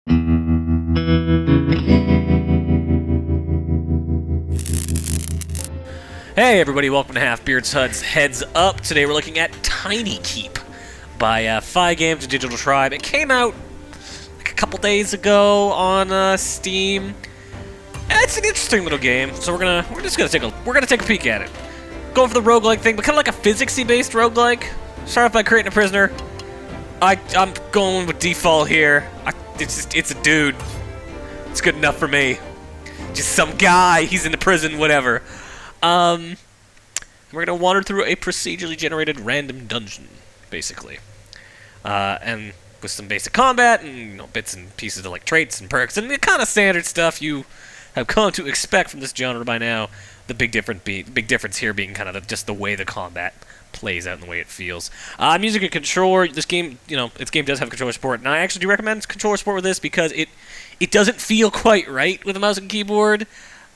Hey everybody, welcome to Half-Beard's HUD's Heads Up. Today we're looking at TinyKeep by 5 Games and Digital Tribe. It came out like a couple days ago on Steam. It's an interesting little game, so we're just gonna take a peek at it. Going for the roguelike thing, but kind of like a physicsy based roguelike. Start off by creating a prisoner. I'm going with default here. It's a dude. It's good enough for me. Just some guy. He's in the prison. Whatever. We're gonna wander through a procedurally generated random dungeon, basically, and with some basic combat and bits and pieces of like traits and perks and the kind of standard stuff you have come to expect from this genre by now. The big difference here being kind of just the way the combat plays out and the way it feels. I'm using a controller. This game, this game does have controller support, and I actually do recommend controller support with this because it doesn't feel quite right with a mouse and keyboard.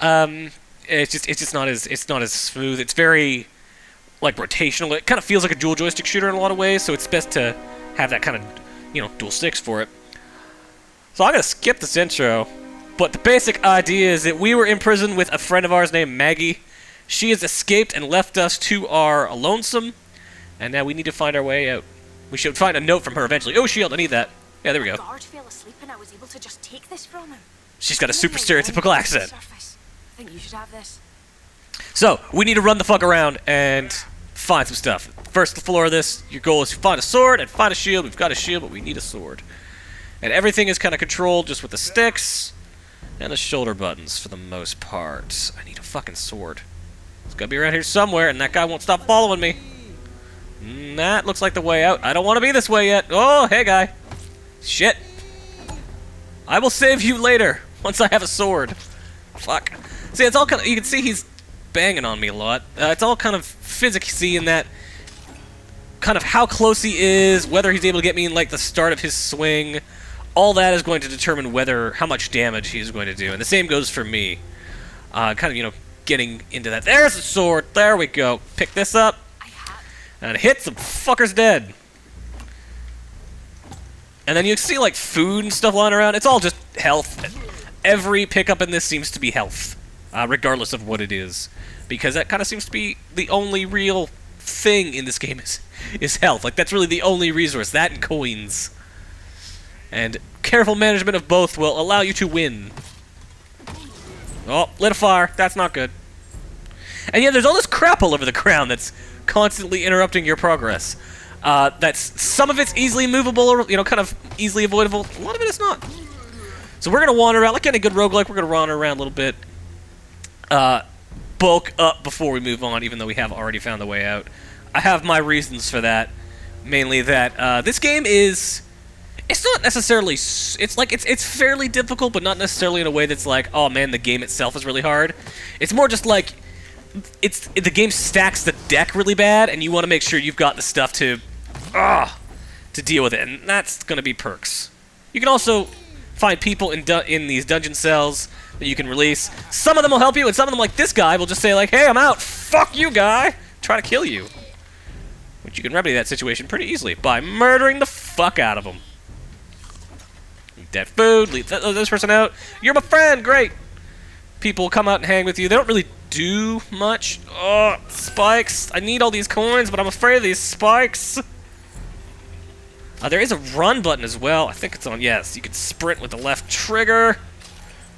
It's just not as smooth. It's very like rotational. It kind of feels like a dual joystick shooter in a lot of ways, so it's best to have that kind of dual sticks for it. So I'm gonna skip this intro, but the basic idea is that we were in prison with a friend of ours named Maggie. She has escaped and left us to our lonesome, and now we need to find our way out. We should find a note from her eventually. Oh, shield! I need that. Yeah, there we go. The guard fell asleep and I was able to just take this from him. She's got a super stereotypical accent. I think you should have this. So, we need to run the fuck around and find some stuff. First floor of this, your goal is to find a sword and find a shield. We've got a shield, but we need a sword. And everything is kind of controlled just with the sticks and the shoulder buttons for the most part. I need a fucking sword. It's gotta be around here somewhere, and that guy won't stop following me. That looks like the way out. I don't want to be this way yet. Oh, hey, guy. Shit. I will save you later, once I have a sword. Fuck. See, it's all kind of, you can see he's banging on me a lot. It's all kind of physicsy in that kind of how close he is, whether he's able to get me in like the start of his swing. All that is going to determine how much damage he's going to do. And the same goes for me. Getting into that. There's the sword. There we go. Pick this up. And hit some fuckers dead. And then you see like food and stuff lying around. It's all just health. Every pickup in this seems to be health. Regardless of what it is, because that kind of seems to be the only real thing in this game is health. Like, that's really the only resource, that and coins. And careful management of both will allow you to win. Oh, lit a fire. That's not good. And yeah, there's all this crap all over the ground that's constantly interrupting your progress. Some of it's easily movable or kind of easily avoidable. A lot of it is not. So we're gonna wander around like any good roguelike. We're gonna wander around a little bit. Bulk up before we move on, even though we have already found the way out. I have my reasons for that. Mainly that this game is... It's not necessarily... It's fairly difficult, but not necessarily in a way that's like, oh man, the game itself is really hard. It's more just like... The game stacks the deck really bad, and you want to make sure you've got the stuff to deal with it, and that's going to be perks. You can also find people in these dungeon cells that you can release. Some of them will help you, and some of them, like this guy, will just say, like, hey, I'm out. Fuck you, guy. Try to kill you. Which you can remedy that situation pretty easily by murdering the fuck out of them. Eat that food. Leave this person out. You're my friend. Great. People come out and hang with you. They don't really do much. Oh, spikes. I need all these coins, but I'm afraid of these spikes. There is a run button as well. I think it's on, yes. You can sprint with the left trigger.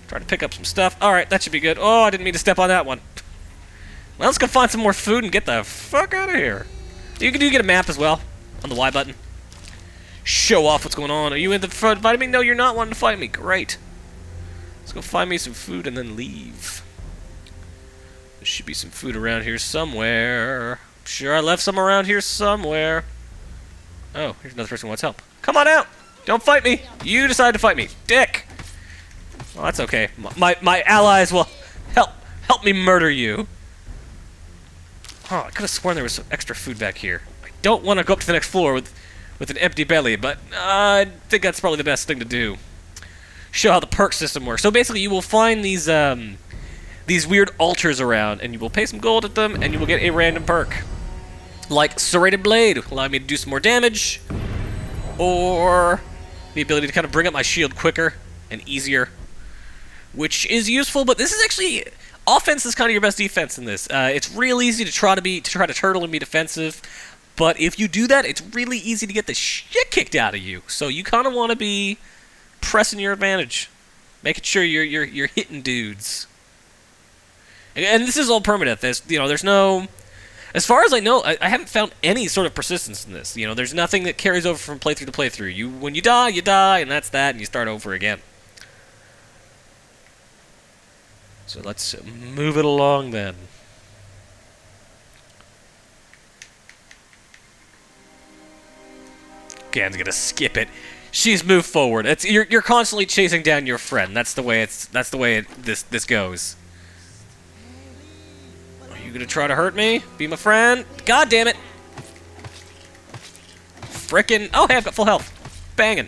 Try to pick up some stuff. Alright, that should be good. Oh, I didn't mean to step on that one. Well, let's go find some more food and get the fuck out of here. You can get a map as well on the Y button. Show off what's going on. Are you in the front fighting me? No, you're not wanting to fight me. Great. Let's go find me some food and then leave. There should be some food around here somewhere. I'm sure I left some around here somewhere. Oh, here's another person who wants help. Come on out! Don't fight me! You decided to fight me. Dick! Well, that's okay. My allies will help me murder you. Oh, I could have sworn there was some extra food back here. I don't want to go up to the next floor with an empty belly, but I think that's probably the best thing to do. Show how the perk system works. So basically, you will find these weird altars around, and you will pay some gold at them, and you will get a random perk. Like Serrated Blade, allow me to do some more damage, or the ability to kind of bring up my shield quicker and easier, which is useful. But this is actually offense is kind of your best defense in this. It's real easy to try to turtle and be defensive, but if you do that, it's really easy to get the shit kicked out of you. So you kind of want to be pressing your advantage, making sure you're hitting dudes. And this is all permanent. There's no, as far as I know, I haven't found any sort of persistence in this. There's nothing that carries over from playthrough to playthrough. When you die, and that's that, and you start over again. So let's move it along then. Gan's gonna skip it. She's moved forward. You're constantly chasing down your friend. That's the way this goes. Are you gonna try to hurt me? Be my friend? God damn it! Frickin'! Oh hey, I've got full health. Banging.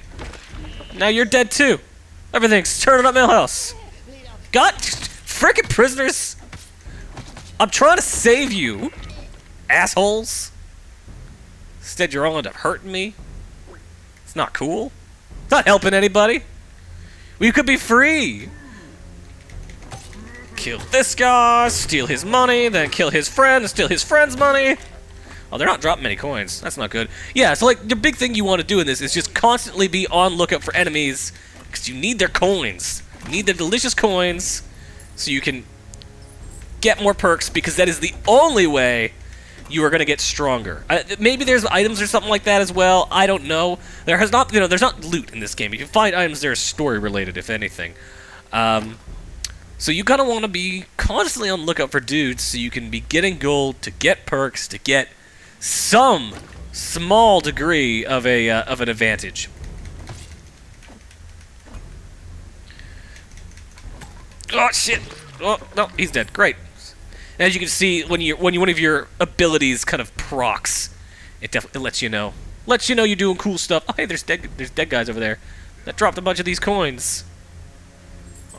Now you're dead too. Everything's turning up Millhouse. God, frickin' prisoners! I'm trying to save you, assholes. Instead, you're all end up hurting me. It's not cool. It's not helping anybody. We could be free. Kill this guy, steal his money, then kill his friend, and steal his friend's money. Oh, they're not dropping many coins. That's not good. Yeah, so like the big thing you want to do in this is just constantly be on lookout for enemies, because you need their coins. You need their delicious coins, so you can get more perks, because that is the only way you are going to get stronger. Maybe there's items or something like that as well. I don't know. There's not loot in this game. You can find items that are story related, if anything. So you kind of want to be constantly on the lookout for dudes, so you can be getting gold to get perks to get some small degree of an advantage. Oh shit! Oh no, he's dead. Great. As you can see, when one of your abilities kind of procs, it definitely lets you know you're doing cool stuff. Oh hey, there's dead guys over there that dropped a bunch of these coins.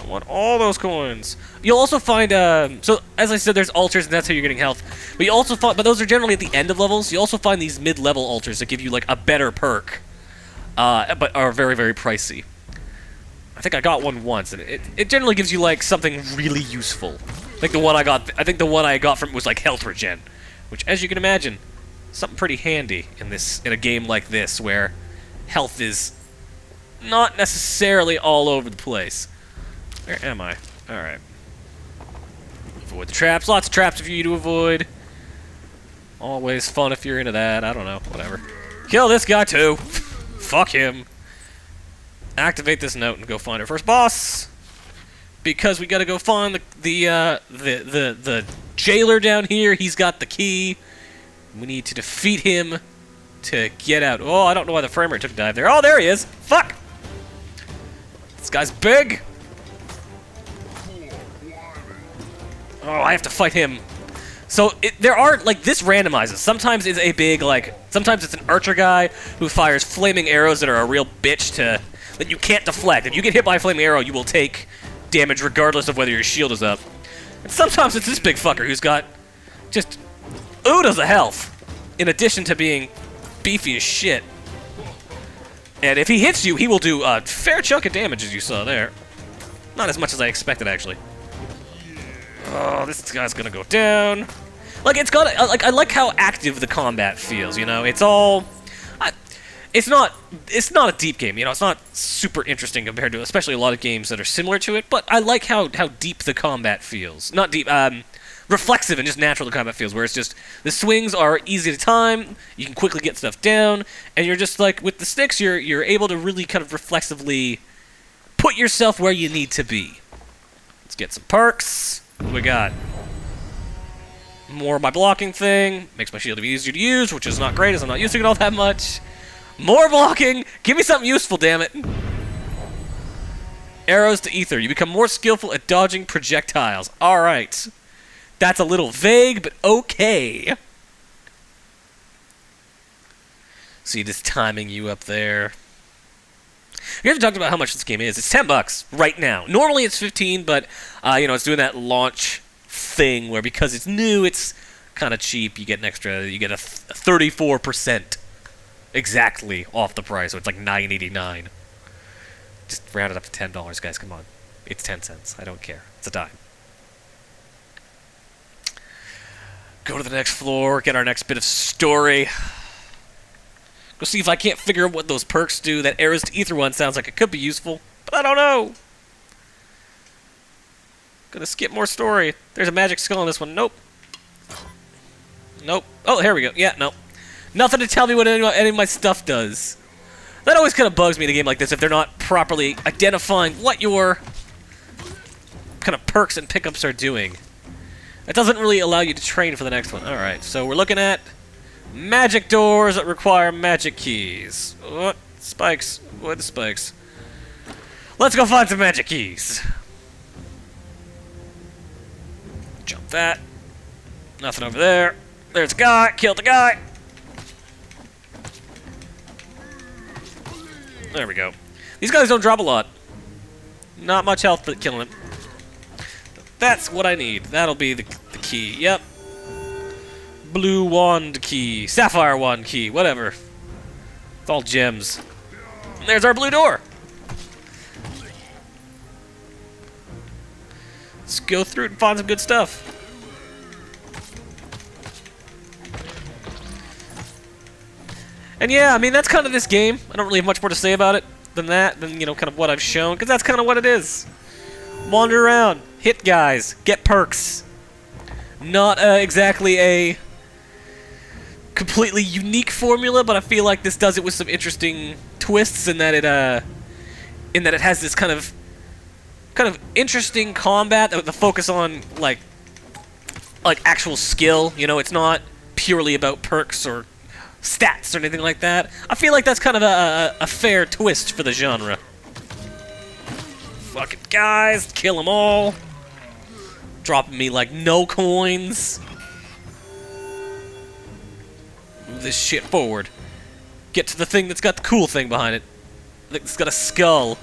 I want all those coins. You'll also find so as I said, there's altars, and that's how you're getting health. But you also find, but those are generally at the end of levels. You also find these mid-level altars that give you like a better perk, but are very, very pricey. I think I got one once, and it generally gives you like something really useful. I think the one I got from was like health regen, which, as you can imagine, something pretty handy in a game like this where health is not necessarily all over the place. Where am I? All right. Avoid the traps. Lots of traps for you to avoid. Always fun if you're into that. I don't know. Whatever. Kill this guy too. Fuck him. Activate this note and go find our first boss. Because we gotta go find the jailer down here. He's got the key. We need to defeat him to get out. Oh, I don't know why the frame rate took a dive there. Oh, there he is. Fuck. This guy's big. Oh, I have to fight him. So there are, like, this randomizes. Sometimes it's a big, like, sometimes it's an archer guy who fires flaming arrows that are a real bitch that you can't deflect. If you get hit by a flaming arrow, you will take damage regardless of whether your shield is up. And sometimes it's this big fucker who's got just oodles of health, in addition to being beefy as shit. And if he hits you, he will do a fair chunk of damage, as you saw there. Not as much as I expected, actually. Oh, this guy's gonna go down. Like, it's got, I like how active the combat feels, you know? It's all, it's not a deep game, you know? It's not super interesting compared to, especially a lot of games that are similar to it, but I like how deep the combat feels. Not deep, reflexive and just natural the combat feels, where it's just, the swings are easy to time, you can quickly get stuff down, and you're just like, with the sticks, you're able to really kind of reflexively put yourself where you need to be. Let's get some perks. What do we got? More of my blocking thing. Makes my shield easier to use, which is not great as I'm not using it all that much. More blocking! Give me something useful, damn it! Arrows to ether. You become more skillful at dodging projectiles. Alright. That's a little vague, but okay. See this timing you up there. We haven't talked about how much this game is. It's $10 right now. Normally it's 15, but you know, it's doing that launch thing where because it's new, it's kind of cheap. You get an extra. You get a 34% exactly off the price, so it's like $9.89. Just round it up to $10, guys. Come on. It's 10 cents. I don't care. It's a dime. Go to the next floor, get our next bit of story. Go see if I can't figure out what those perks do. That Arrows to Ether one sounds like it could be useful, but I don't know. Gonna skip more story. There's a magic skull in this one. Nope. Nope. Oh, here we go. Yeah, nope. Nothing to tell me what any of my stuff does. That always kind of bugs me in a game like this if they're not properly identifying what your kind of perks and pickups are doing. It doesn't really allow you to train for the next one. Alright, so we're looking at magic doors that require magic keys. What? Spikes. What spikes? Let's go find some magic keys. Jump that. Nothing over there. There's a guy. Killed the guy. There we go. These guys don't drop a lot. Not much health, but killing him. That's what I need. That'll be the key. Yep. Blue wand key. Sapphire wand key. Whatever. It's all gems. And there's our blue door. Let's go through it and find some good stuff. And yeah, I mean, that's kind of this game. I don't really have much more to say about it than that, than, you know, kind of what I've shown, because that's kind of what it is. Wander around, hit guys, get perks. Not exactly a completely unique formula, but I feel like this does it with some interesting twists in that it has this kind of interesting combat with the focus on like actual skill. You know, it's not purely about perks or stats or anything like that. I feel like that's kind of a fair twist for the genre. Fucking guys, kill them all. Dropping me like no coins. Move this shit forward. Get to the thing that's got the cool thing behind it. It's got a skull.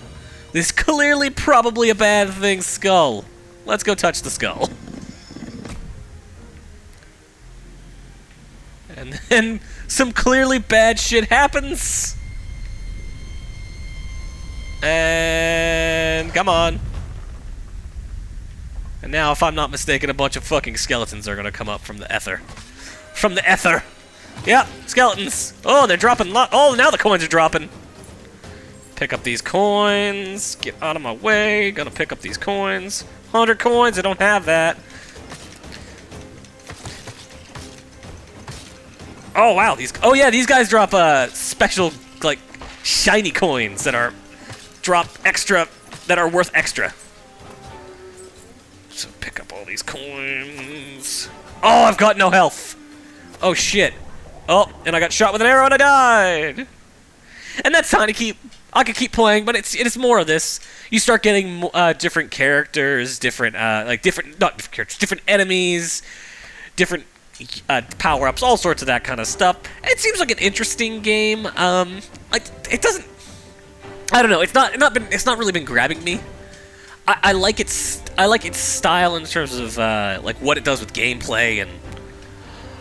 This clearly probably a bad thing skull. Let's go touch the skull. And then some clearly bad shit happens. And come on. And now, if I'm not mistaken, a bunch of fucking skeletons are gonna come up from the ether. From the ether. Yeah, skeletons. Oh, they're dropping oh, now the coins are dropping. Pick up these coins. Get out of my way. Gonna pick up these coins. 100 coins. I don't have that. Oh wow, oh yeah, these guys drop special like shiny coins that are that are worth extra. So pick up all these coins. Oh, I've got no health. Oh shit. Oh, and I got shot with an arrow and I died. And that's TinyKeep. I could keep playing, but it's more of this. You start getting different characters, different different enemies, different power-ups, all sorts of that kind of stuff. It seems like an interesting game. It doesn't. I don't know. It's not really been grabbing me. I like its style in terms of like what it does with gameplay and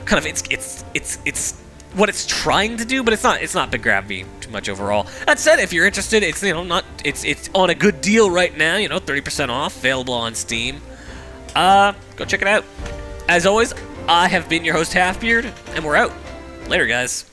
kind of it's what it's trying to do, but it's not been grabbing me too much overall. That said, if you're interested, it's it's on a good deal right now. 30% off, available on Steam. Go check it out. As always, I have been your host, Halfbeard, and we're out. Later, guys.